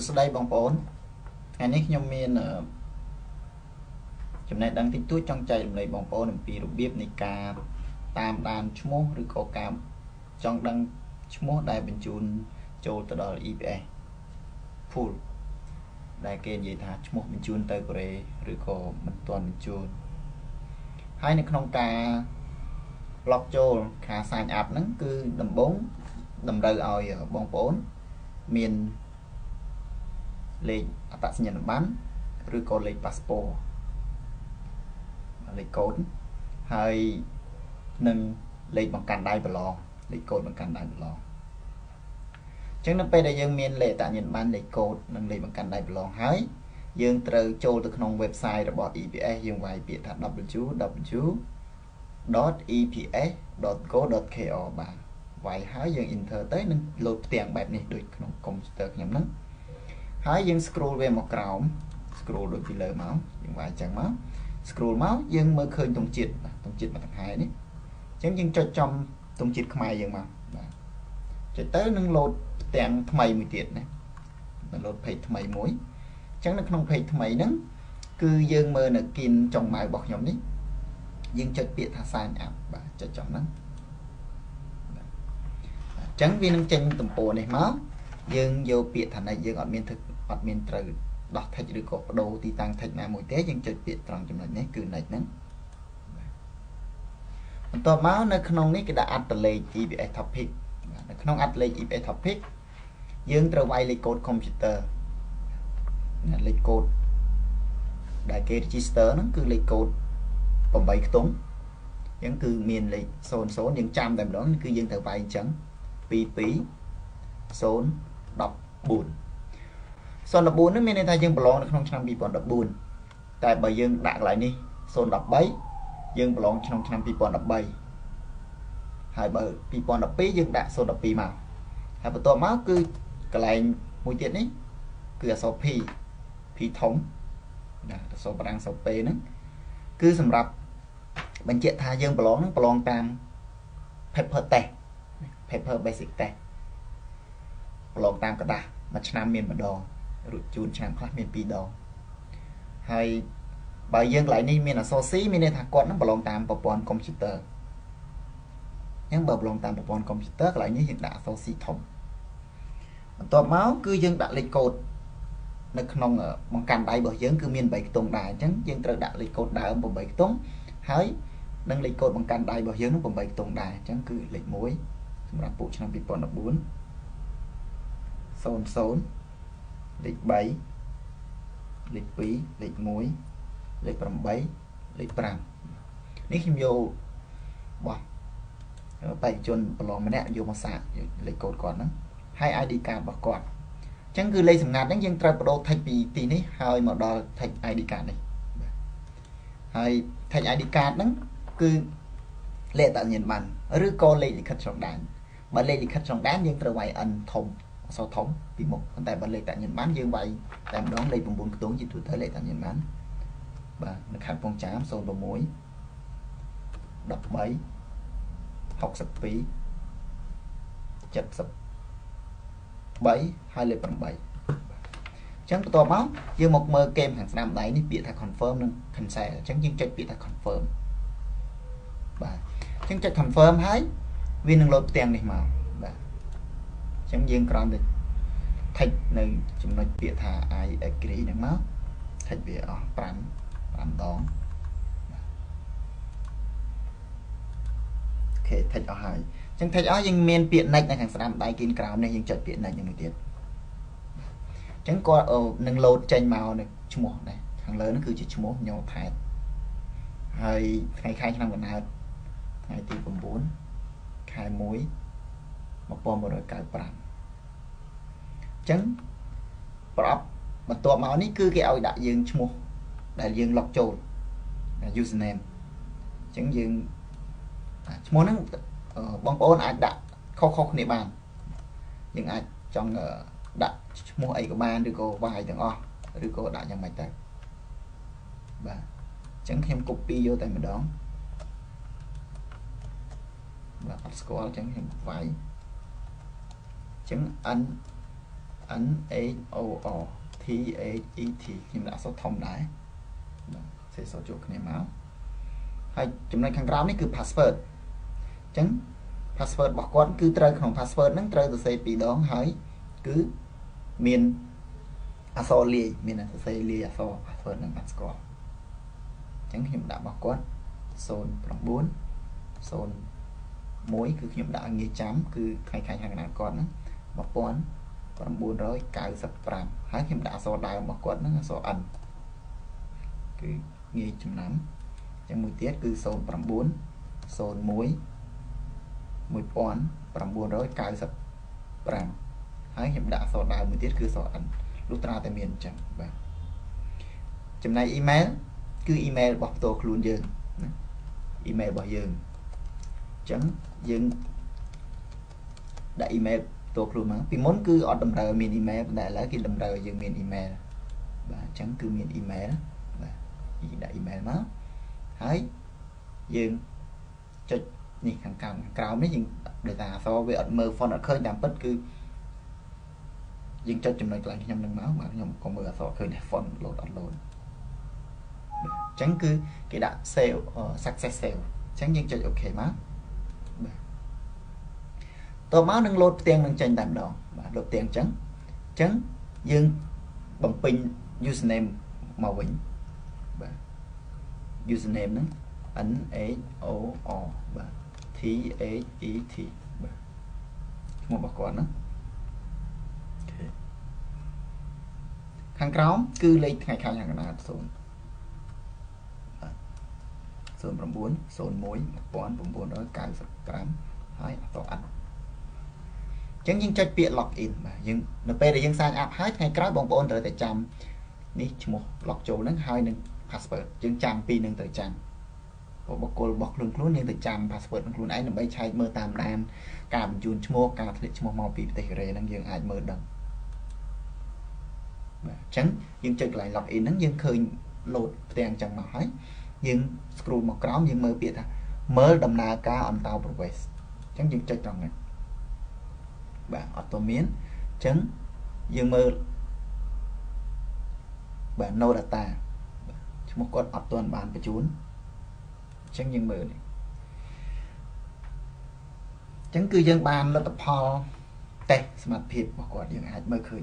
ស្ដីបងប្អូនថ្ងៃនេះខ្ញុំមានចំណេះដឹងតិចតួចចង់ចែករំលែកបងប្អូនអំពីរបៀបនៃការតាមដានឈ្មោះឬក៏ការចង់ដឹងឈ្មោះដែលបញ្ជូនចូលទៅដល់ EPS full ដែលគេនិយាយថាឈ្មោះបញ្ជូនទៅកូរ៉េឬក៏មិនទាន់បញ្ជូនហើយនៅក្នុងការ log ចូលការ sign up ហ្នឹងគឺដំបូងតម្រូវឲ្យបងប្អូនមានលេខអត្តសញ្ញាណប័ណ្ណឬក៏លេខ passport លេខកូដហើយនឹងលេខបង្កាន់ដៃប្រឡងលេខកូដបង្កាន់ដៃប្រឡងអញ្ចឹងនៅពេលដែលយើងមានលេខអត្តសញ្ញាណប័ណ្ណលេខកូដនិងលេខបង្កាន់ដៃប្រឡងហើយយើងត្រូវចូលទៅក្នុង website របស់ EPS យើងវាយពាក្យថា www.eps.go.kr បាទវាយហើយយើង enter ទៅនឹង load ផ្ទាំងបែបនេះដូចក្នុង computer ខ្ញុំហ្នឹងហើយយើង scroll វាមកក្រោម scroll ដូចពីលើមកយើងវាយចឹងមក scroll មកយើងមើលឃើញទង់ជាតិមួយដង្ហែនេះអញ្ចឹងយើងចុចចំទង់ជាតិខ្មែរយើងមកបាទចុចទៅនឹង load ផ្ទាំងថ្មីមួយទៀតណា load page ថ្មីមួយអញ្ចឹងនៅក្នុង page ថ្មីហ្នឹងគឺយើងមើលនៅគីនចុងម៉ៅរបស់ខ្ញុំនេះយើងចុចពាក្យថា sign up បាទចុចចំហ្នឹងអញ្ចឹងវានឹងចេញទំព័រនេះមកយើងយកពាក្យថាណែយើងអត់មានត្រូវដោះ text ឬក៏បដូរទីតាំង text ណាមួយទេយើងចុចពាក្យត្រង់ចំណុចនេះគឺ next ហ្នឹងបន្ទាប់មកនៅក្នុងនេះគេដាក់អត្តលេខ EPS topic នៅក្នុងអត្តលេខ EPS topic យើងត្រូវវាយលេខកូដ computer លេខកូដដែលគេ register ហ្នឹងគឺលេខកូដ 8 ខ្ទង់អញ្ចឹងគឺមានលេខ00យើងចាំតែម្ដងគឺយើងត្រូវវាយអញ្ចឹង 22014 014 នេះមានន័យថាយើងប្រឡងនៅក្នុងឆ្នាំ 2014 តែបើយើងដាក់កន្លែងនេះ 013 យើងប្រឡងក្នុងឆ្នាំ 2013 ហើយបើ 2012 យើងដាក់ 012 មកហើយបន្ទាប់មកគឺកន្លែងមួយទៀតនេះគឺអក្សរ P ធំណាអក្សរបារាំងអក្សរ P ហ្នឹងគឺសម្រាប់បញ្ជាក់ថាយើងប្រឡងតាម paper test paper basic test ប្រឡងតាមក្រដាស់មួយឆ្នាំមានម្ដងរួចជួនឆ្នាំខ្លះមាន 2 ដងហើយបើយើងកន្លែងនេះមានអក្សរ C មានន័យថាគាត់នឹងប្រឡងតាមប្រព័ន្ធកុំព្យូទ័រអញ្ចឹងបើប្រឡងតាមប្រព័ន្ធកុំព្យូទ័រកន្លែងនេះយើងដាក់អក្សរ C ធំបន្ទាប់មកគឺយើងដាក់លេខកូដនៅក្នុងបង្កាន់ដៃរបស់យើងគឺមាន 8 ខ្ទង់ដែរអញ្ចឹងយើងត្រូវដាក់លេខកូដដើម 8 ខ្ទង់ហើយនិងលេខកូដបង្កាន់ដៃរបស់យើងនឹង 8 ខ្ទង់ដែរអញ្ចឹងគឺលេខ 1 សម្រាប់ពួកឆ្នាំ 2014 00 លេខ 3 លេខ 2 លេខ 1 លេខ 8 លេខ 5 នេះខ្ញុំយកបោះបេក្ខជនប្រឡងម្នាក់យកមកសាកលេខកូដគាត់ហ្នឹងហើយ ID card របស់គាត់អញ្ចឹងគឺលេខសម្ងាត់ហ្នឹងយើងត្រូវបដូរ text ពីទីនេះហើយមកដល់ text ID card នេះហើយ text ID card ហ្នឹងគឺលេខអត្តសញ្ញាណប័ណ្ណឬក៏លេខលិខិតឆ្លងដែនបើលេខលិខិតឆ្លងដែនយើងត្រូវវាយ N ធំអក្សរធំពីមុខប៉ុន្តែបើលេខអត្តសញ្ញាណប័ណ្ណយើងវាយតែម្ដងលេខ 9 ខ្ទង់ជាទូទៅលេខអត្តសញ្ញាណប័ណ្ណបាទនៅខេត្តកំពង់ចាម 06 13 62 73ហើយលេខ 8 អញ្ចឹងបន្ទាប់មកយើងមកមើលហ្គេមខាងស្ដាំដៃនេះពាក្យថា confirm និង cancel អញ្ចឹងយើងចុចពាក្យថា confirm បាទអញ្ចឹងចុច confirm ហើយវានឹងលោតផ្ទាំងនេះមកបាទអញ្ចឹងយើងគ្រាន់តែ text នៅចំណុចពាក្យថា I agree ហ្នឹងមក text វាអស់5ដងអូខេ text អស់ហើយអញ្ចឹង text អស់យើងមានពាក្យ next នៅខាងស្ដាំដៃគីនក្រោមនេះយើងចុចពាក្យ next នេះមួយទៀតអញ្ចឹងគាត់នឹងលោតចេញមកនៅឈ្មោះដែរខាងលើនោះគឺជាឈ្មោះញោថែតហើយថ្ងៃខែឆ្នាំកំណើតថ្ងៃទី 9 ខែ 1 1995 អញ្ចឹងប្រអប់បន្ទាប់មកនេះគឺគេឲ្យដាក់យើងឈ្មោះដែលយើង log ចូល username អញ្ចឹងយើងឈ្មោះហ្នឹងបងប្អូនអាចដាក់ខុសៗគ្នាបានយើងអាចចង់ដាក់ឈ្មោះអីក៏បានឬក៏វាយទាំងអស់ឬក៏ដាក់យ៉ាងម៉េចទៅបាទអញ្ចឹងខ្ញុំ copy យកតែម្ដងបាទអត់ស្គាល់អញ្ចឹងខ្ញុំវាយអញ្ចឹង N N H O O T H E T ខ្ញុំដាក់សូធំដែរបាទសេសូចូលគ្នាមកហើយចំណុចខាងក្រោមនេះគឺ password អញ្ចឹង password របស់គាត់គឺត្រូវក្នុង password ហ្នឹងត្រូវសរសេរ2ដងហើយគឺមានអក្សរលាយមានសរសេរលាយអក្សរ password ហ្នឹងបានស្គាល់អញ្ចឹងខ្ញុំដាក់របស់គាត់09 01គឺខ្ញុំដាក់ឲ្យងាយចាំគឺថ្ងៃខាងណាគាត់ហ្នឹង1995ហើយខ្ញុំដាក់អក្សរដើមរបស់គាត់ហ្នឹងអក្សរ N គឺងាយចំណាំអញ្ចឹងមួយទៀតគឺ09 01 1995ហើយខ្ញុំដាក់អក្សរដើមមួយទៀតគឺអក្សរ N លុះត្រាតែមានអញ្ចឹងបាទចំណែក email គឺ email របស់ផ្ទាល់ខ្លួនយើងណា email របស់យើងអញ្ចឹងយើងដាក់ email ផ្ទាល់ខ្លួនមកពីមុនគឺអត់តម្រូវមាន email ប៉ុន្តែឥឡូវគេតម្រូវឲ្យយើងមាន email បាទអញ្ចឹងគឺមាន email បាទយើងដាក់ email មកហើយយើងចុចនេះខាងក្រោមនេះយើងដោយសារអក្សរវាអត់មើល font អត់ឃើញតាមពិតគឺយើងចុចចំណុចកន្លែងខ្ញុំនឹងមកបាទខ្ញុំក៏មើលអក្សរឃើញ font load អត់ load អញ្ចឹងគឺគេដាក់ save success save អញ្ចឹងយើងចុច OK មកបាទតមកនឹង load ផ្ទាំងនឹងចេញតែម្ដងបាទ load ផ្ទាំងអញ្ចឹងយើងបំពេញ username មកវិញបាទ username ហ្នឹង N H O O បាទ T H E T បាទឈ្មោះរបស់គាត់ណាខាងក្រោមគឺលេខថ្ងៃខែខាងកណ្ដាល0 09 01 1995ហើយអក្សរ N អញ្ចឹងយើងចុចពាក្យ login បាទយើងនៅពេលដែលយើង sign up ហើយថ្ងៃក្រោយបងប្អូនត្រូវតែចាំនេះឈ្មោះ log ចូលហ្នឹងហើយនឹង password យើងចាំពីរនឹងត្រូវចាំបុគ្គលរបស់ខ្លួនយើងទៅចាំ password ของខ្លួនឯងដើម្បីឆែកមើលតាមដានការបញ្ជូនឈ្មោះការធ្លាក់ឈ្មោះមកពីប្រទេសកូរ៉េហ្នឹងយើងអាចមើលដឹងបាទអញ្ចឹងយើងចុចកន្លែង login ហ្នឹងយើងឃើញ load ផ្ទាំងអញ្ចឹងមកហើយយើង scroll មកក្រោមយើងមើលពាក្យថាមើលដំណើរការអន្តោប្រវេសន៍អញ្ចឹងយើងចុចត្រង់ហ្នឹងបាទអត់ទាន់មានអញ្ចឹងយើងមើលបាទ no data ឈ្មោះគាត់អត់ទាន់បានបញ្ជូនអញ្ចឹងយើងមើលនេះអញ្ចឹងគឺយើងបានលទ្ធផលតេស្តសមត្ថភាពរបស់គាត់យើងអាចមើលឃើញ